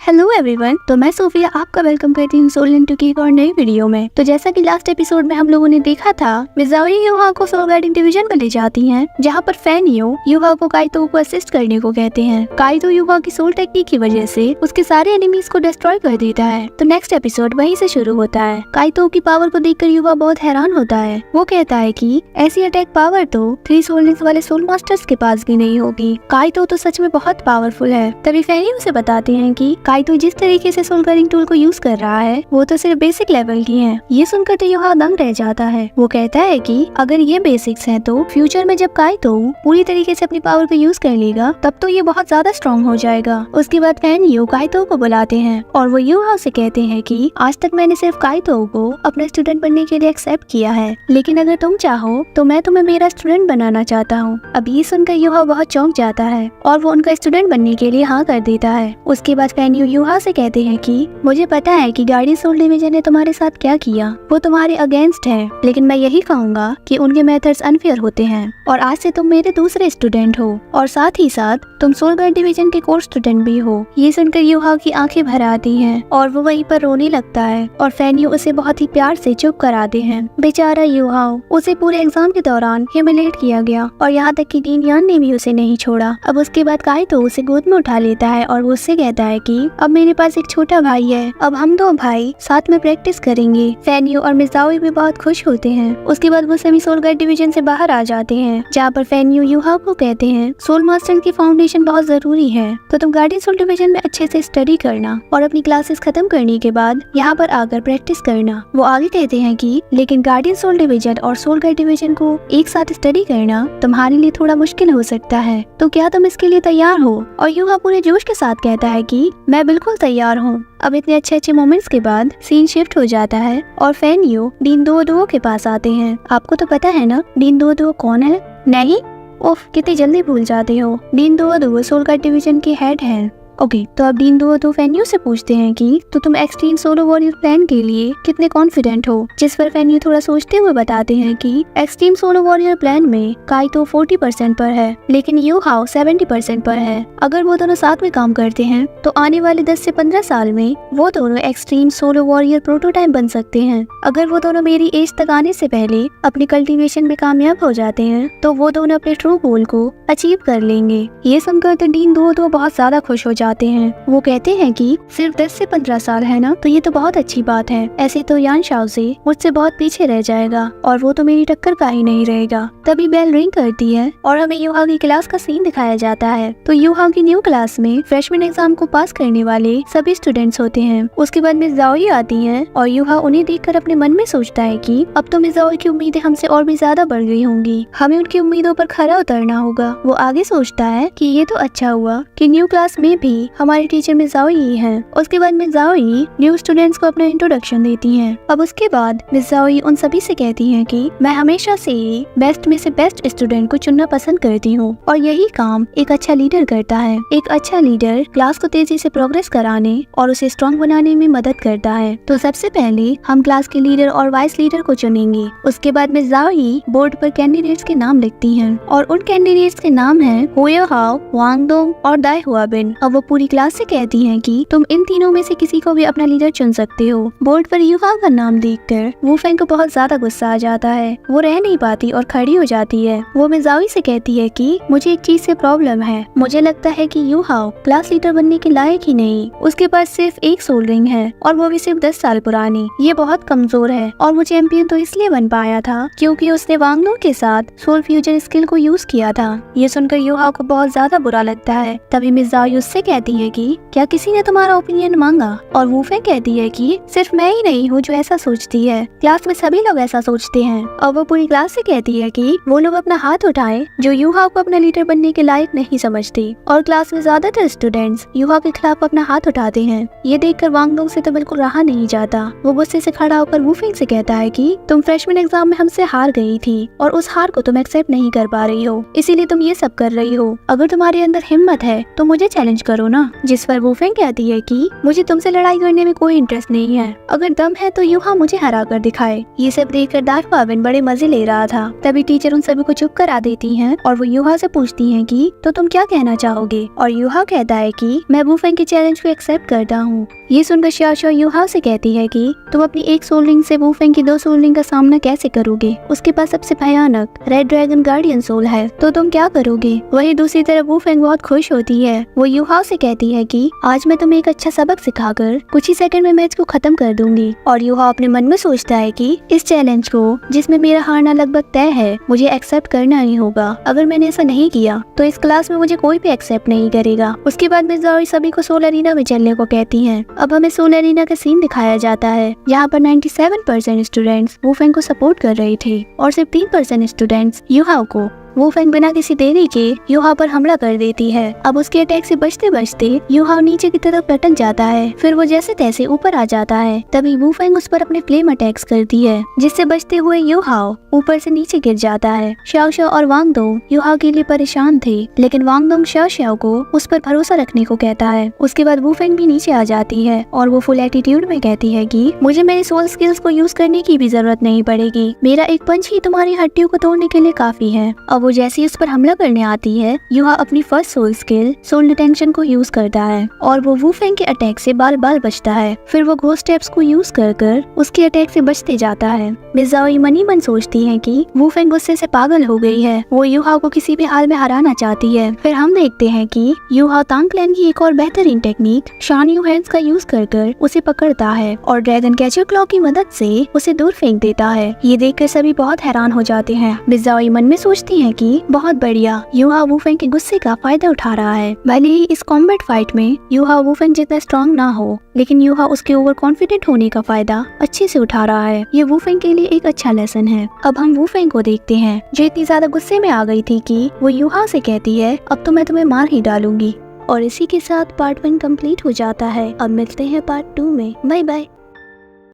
Hello everyone, तो मैं Sophia आपका वेलकम करती हूँ सोल इंटू की एक और नई वीडियो में। तो जैसा कि लास्ट एपिसोड में हम लोगों ने देखा था, मिज़ाओ युहा को सोल गाइडिंग डिवीजन में ले जाती हैं, जहाँ पर फैन युहा को काइतो को असिस्ट करने को कहते हैं। काइतो युहा की सोल टेक्निक की वजह से उसके सारे एनिमीज को डिस्ट्रॉय कर देता है। तो नेक्स्ट एपिसोड वहीं से शुरू होता है। काइतो की पावर को देखकर युहा बहुत हैरान होता है। वो कहता है कि ऐसी अटैक पावर तो 3 सोल रिंग्स वाले सोल मास्टर्स के पास भी नहीं होगी। काइतो तो सच में बहुत पावरफुल है। तभी फैन उसे बताते हैं कि काइतो जिस तरीके से सोल कटिंग टूल को यूज कर रहा है वो तो सिर्फ बेसिक लेवल की है। ये सुनकर तो युहा दंग रह जाता है। वो कहता है कि अगर ये बेसिक्स हैं तो फ्यूचर में जब काइतो पूरी तरीके से अपनी पावर को यूज कर लेगा तब तो ये बहुत ज्यादा स्ट्रॉन्ग हो जाएगा। उसके बाद फैन काइतो को बुलाते हैं और वो युहा से कहते हैं कि आज तक मैंने सिर्फ काइतो को अपना स्टूडेंट बनने के लिए एक्सेप्ट किया है, लेकिन अगर तुम चाहो तो मैं तुम्हें मेरा स्टूडेंट बनाना चाहता हूँ। अब ये सुनकर युहा बहुत चौंक जाता है और वो उनका स्टूडेंट बनने के लिए हाँ कर देता है। उसके बाद फैन युहा से कहते हैं कि मुझे पता है कि गार्डियन सोल डिवीजन ने तुम्हारे साथ क्या किया, वो तुम्हारे अगेंस्ट है, लेकिन मैं यही कहूँगा कि उनके मेथड्स अनफेयर होते हैं और आज से तुम मेरे दूसरे स्टूडेंट हो और साथ ही साथ तुम सोल गार्ड डिवीजन के कोर स्टूडेंट भी हो। ये सुनकर युहा की आंखें भर आती हैं और वो वहीं पर रोने लगता है और फैन उसे बहुत ही प्यार से चुप कराते हैं। बेचारा युहा, उसे पूरे एग्जाम के दौरान ह्यूमिलेट किया गया और यहाँ तक कि डीन यान ने भी उसे नहीं छोड़ा। अब उसके बाद काइतो उसे गोद में उठा लेता है और वो उससे कहता है कि अब मेरे पास एक छोटा भाई है, अब हम दो भाई साथ में प्रैक्टिस करेंगे। फैन और मिज़ाओ भी बहुत खुश होते हैं। उसके बाद वो सभी सोल गार्ड डिवीजन से बाहर आ जाते हैं, जहाँ पर फैन युहा को कहते हैं सोल मास्टर की फाउंडेशन बहुत जरूरी है, तो तुम गार्डियन सोल डिवीजन में अच्छे से स्टडी करना और अपनी क्लासेस खत्म करने के बाद यहाँ पर आकर प्रैक्टिस करना। वो आगे कहते हैं कि लेकिन गार्डियन सोल डिवीजन और सोल गार्ड डिवीजन को एक साथ स्टडी करना तुम्हारे लिए थोड़ा मुश्किल हो सकता है, तो क्या तुम इसके लिए तैयार हो? और युहा पूरे जोश के साथ कहता है कि मैं बिल्कुल तैयार हूँ। अब इतने अच्छे मोमेंट्स के बाद सीन शिफ्ट हो जाता है और फैन डीन दुओ के पास आते हैं। आपको तो पता है ना डीन दुओ कौन है? नहीं? ओफ, कितनी जल्दी भूल जाते हो। डीन दुओ सोल गार्ड डिवीजन के हेड हैं। ओके, तो अब डीन दुओ फैन से पूछते हैं कि तो तुम एक्सट्रीम सोलो वॉरियर प्लान के लिए कितने कॉन्फिडेंट हो? जिस पर फैन थोड़ा सोचते हुए बताते हैं कि एक्सट्रीम सोलो वॉरियर प्लान में काइतो 40% पर है, लेकिन युहा 70% पर है। अगर वो दोनों साथ में काम करते हैं तो आने वाले 10 से 15 साल में वो दोनों एक्सट्रीम सोलो वॉरियर प्रोटोटाइप बन सकते हैं। अगर वो दोनों मेरी एज तक आने से पहले अपनी कल्टीवेशन में कामयाब हो जाते हैं तो वो दोनों अपने ट्रू गोल को अचीव कर लेंगे। ये सुनकर तो डीन दुओ बहुत ज्यादा खुश हो जाते हैं। वो कहते हैं कि सिर्फ 10 से 15 साल है ना, तो ये तो बहुत अच्छी बात है। ऐसे तो यान शाओज़े मुझसे बहुत पीछे रह जाएगा और वो तो मेरी टक्कर का ही नहीं रहेगा। तभी बेल रिंग करती है और हमें युहा की क्लास का सीन दिखाया जाता है। तो युहा की न्यू क्लास में फ्रेशमैन एग्जाम को पास करने वाले सभी स्टूडेंट्स होते हैं। उसके बाद मिज़ाओ आती है और युहा उन्हें देखकर अपने मन में सोचता है कि अब तो मिज़ाओ की उम्मीदें हमसे और भी ज्यादा बढ़ गई होंगी, हमें उनकी उम्मीदों पर खरा उतरना होगा। वो आगे सोचता है कि ये तो अच्छा हुआ कि न्यू क्लास में भी हमारी टीचर मिज़ाओ हैं। उसके बाद मिज़ाओ न्यू स्टूडेंट्स को अपना इंट्रोडक्शन देती हैं। अब उसके बाद मिज़ाओ उन सभी से कहती हैं कि मैं हमेशा से ही बेस्ट में से बेस्ट स्टूडेंट को चुनना पसंद करती हूँ और यही काम एक अच्छा लीडर करता है। एक अच्छा लीडर क्लास को तेजी से प्रोग्रेस कराने और उसे स्ट्रॉन्ग बनाने में मदद करता है। तो सबसे पहले हम क्लास के लीडर और वाइस लीडर को चुनेंगे। उसके बाद मिज़ाओ बोर्ड पर कैंडिडेट्स के नाम लिखती हैं और उन कैंडिडेट्स के नाम है हुयो हाओ, वांग दोंग और दाई हुआबिन। अब वो पूरी क्लास से कहती हैं कि तुम इन तीनों में से किसी को भी अपना लीडर चुन सकते हो। बोर्ड पर युहा का नाम देखकर वो फैन को बहुत ज्यादा गुस्सा आ जाता है। वो रह नहीं पाती और खड़ी हो जाती है। वो मिज़ाओ से कहती है कि मुझे एक चीज से प्रॉब्लम है, मुझे लगता है कि युहा क्लास लीडर बनने के लायक ही नहीं। उसके पास सिर्फ एक सोल रिंग है और वो भी सिर्फ 10 साल पुरानी। ये बहुत कमजोर है और वो चैंपियन तो इसलिए बन पाया था क्योंकि उसने वांग दोंग के साथ सोल फ्यूजन स्किल को यूज किया था। ये सुनकर युहा को बहुत ज्यादा बुरा लगता है। तभी मिज़ाओ उससे कहती है कि क्या किसी ने तुम्हारा ओपिनियन मांगा? और वूफे कहती है कि सिर्फ मैं ही नहीं हूँ जो ऐसा सोचती है, क्लास में सभी लोग ऐसा सोचते हैं। और वो पूरी क्लास से कहती है कि वो लोग अपना हाथ उठाएं जो युहा को अपना लीडर बनने के लायक नहीं समझते। और क्लास में ज्यादातर स्टूडेंट्स युहा के खिलाफ अपना हाथ उठाते हैं। ये देखकर वांग दोंग से तो बिल्कुल रहा नहीं जाता। वो गुस्से से खड़ा होकर वूफे से कहता है कि तुम फ्रेशमैन एग्जाम में हमसे हार गई थी और उस हार को तुम एक्सेप्ट नहीं कर पा रही हो, इसीलिए तुम ये सब कर रही हो। अगर तुम्हारे अंदर हिम्मत है तो मुझे चैलेंज कर करो ना। जिस पर वूफेंग कहती है कि मुझे तुमसे लड़ाई करने में कोई इंटरेस्ट नहीं है, अगर दम है तो यूहा मुझे हरा कर दिखाए। ये सब देखकर डार्क फाविन बड़े मजे ले रहा था। तभी टीचर उन सभी को चुप करा देती हैं और वो यूहा से पूछती हैं कि तो तुम क्या कहना चाहोगे। और यूहा कहता है कि मैं वूफेंग के चैलेंज को एक्सेप्ट करता हूँ। ये सुनकर xiaoxiao यूहा से कहती है कि तुम अपनी एक सोल रिंग से वूफेंग की 2 सोल रिंग का सामना कैसे करोगे। उसके पास सबसे भयानक रेड ड्रैगन गार्डियन सोल है, तो तुम क्या करोगे। वही दूसरी तरफ वूफेंग बहुत खुश होती है। वो यूहा से कहती है कि आज मैं तुम्हें एक अच्छा सबक सिखाकर कुछ ही सेकंड में मैच को खत्म कर दूंगी। और यूहा अपने मन में सोचता है कि इस चैलेंज को, जिसमें मेरा हारना लगभग तय है, मुझे एक्सेप्ट करना ही होगा। अगर मैंने ऐसा नहीं किया तो इस क्लास में मुझे कोई भी एक्सेप्ट नहीं करेगा। उसके बाद मिस ज़ोई सभी को सोल एरिना में चलने को कहती है। अब हमें सोल एरिना का सीन दिखाया जाता है, यहाँ पर 97% स्टूडेंट्स वूफेंग को सपोर्ट कर रहे थे और सिर्फ 3% स्टूडेंट्स यूहा को। वूफेंग बिना किसी देरी के यूहा पर हमला कर देती है। अब उसके अटैक से बचते बचते यूहा नीचे की तरफ लटक जाता है, फिर वो जैसे तैसे ऊपर आ जाता है। तभी वूफेंग उस पर अपने फ्लेम अटैक्स करती है, जिससे बचते हुए यूहा ऊपर से नीचे गिर जाता है। xiaoxiao और वांगडोंग यूहा के लिए परेशान थे, लेकिन वांगडोंग xiaoxiao को उस पर भरोसा रखने को कहता है। उसके बाद वूफेंग भी नीचे आ जाती है और वो फुल एटीट्यूड में कहती है कि मुझे मेरे सोल स्किल्स को यूज करने की भी जरूरत नहीं पड़ेगी, मेरा एक पंच ही तुम्हारी हड्डियों को तोड़ने के लिए काफी है। अब वो जैसे उस पर हमला करने आती है, यूहा अपनी first soul skill soul detention को यूज करता है और वो वूफेंग के अटैक से बाल बाल बचता है। फिर वो घोस्ट स्टेप्स को यूज कर उसके अटैक से बचते जाता है। मिस ज़ोई मनी मन सोचती है कि वूफेंग गुस्से से पागल हो गई है, वो यूहा को किसी भी हाल में हराना चाहती है। फिर हम देखते हैं कि यूहा तांग क्लैन की एक और बेहतरीन टेक्निक शानयू हैंड्स का यूज कर उसे पकड़ता है और ड्रैगन कैचर क्लॉ की मदद से उसे दूर फेंक देता है। ये देखकर सभी बहुत हैरान हो जाते हैं। मिस ज़ोई मन में सोचती है कि बहुत बढ़िया, यूहा वूफेंग के गुस्से का फायदा उठा रहा है। भले ही इस कॉम्बैट फाइट में यूहा वूफेंग जितना स्ट्रॉन्ग ना हो, लेकिन यूहा उसके ओवर कॉन्फिडेंट होने का फायदा अच्छे से उठा रहा है। ये वूफेंग के लिए एक अच्छा लेसन है। अब हम वूफेंग को देखते हैं, जो इतनी ज्यादा गुस्से में आ गई थी कि वो यूहा से कहती है अब तो मैं तुम्हें मार ही डालूंगी। और इसी के साथ पार्ट 1 कंप्लीट हो जाता है। अब मिलते हैं पार्ट 2 में। Bye bye.